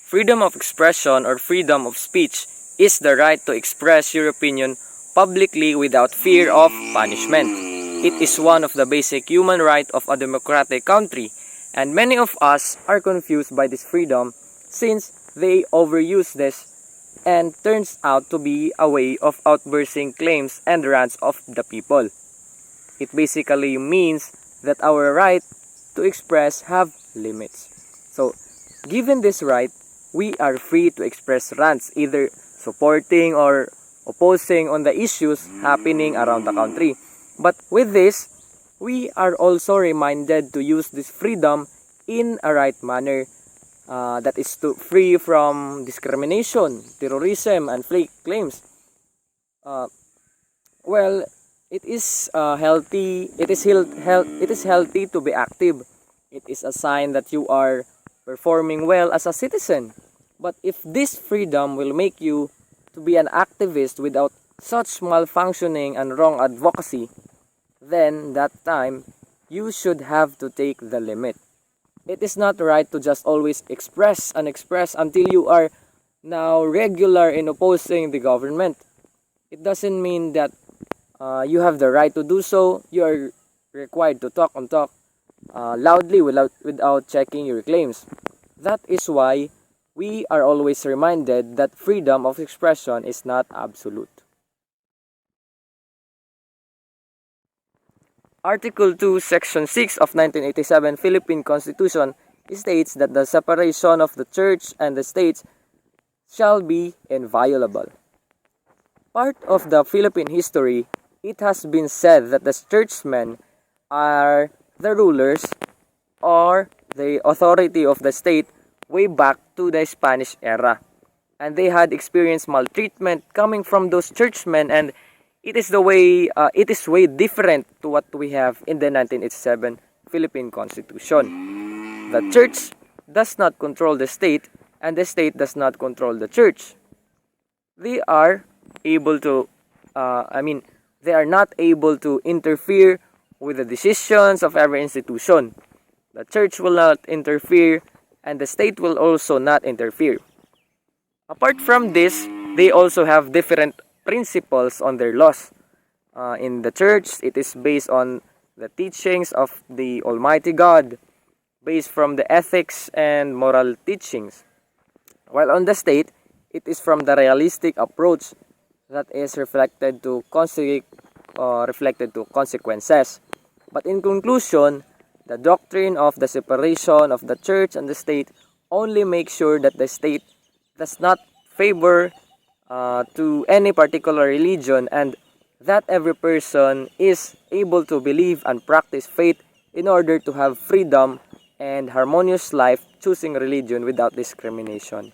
Freedom of expression or freedom of speech is the right to express your opinion publicly without fear of punishment. It is one of the basic human rights of a democratic country, and many of us are confused by this freedom since they overuse this and turns out to be a way of outbursting claims and rants of the people. It basically means that our right to express have limits. So, given this right, we are free to express rants, either supporting or opposing on the issues happening around the country. But with this, we are also reminded to use this freedom in a right manner, that is to free from discrimination, terrorism, and fake claims. Uh, well, it is healthy. It is healthy to be active. It is a sign that you are performing well as a citizen. But if this freedom will make you to be an activist without such malfunctioning and wrong advocacy, then that time you should have to take the limit. It is not right to just always express and express until you are now regular in opposing the government. It doesn't mean that you have the right to do so. You are required to talk and talk loudly without checking your claims. That is why we are always reminded that freedom of expression is not absolute. Article 2, Section 6 of 1987 Philippine Constitution states that the separation of the church and the state shall be inviolable. Part of the Philippine history, it has been said that the churchmen are the rulers or the authority of the state way back to the Spanish era. And they had experienced maltreatment coming from those churchmen, and it is way different to what we have in the 1987 Philippine Constitution. The church does not control the state, and the state does not control the church. They are able to, they are not able to interfere with the decisions of every institution. The church will not interfere, and the state will also not interfere. Apart from this, they also have different principles on their laws. In the church, it is based on the teachings of the Almighty God, based from the ethics and moral teachings. While on the state, it is from the realistic approach that is reflected to consequences. But in conclusion, the doctrine of the separation of the church and the state only makes sure that the state does not favor to any particular religion, and that every person is able to believe and practice faith in order to have freedom and harmonious life choosing religion without discrimination.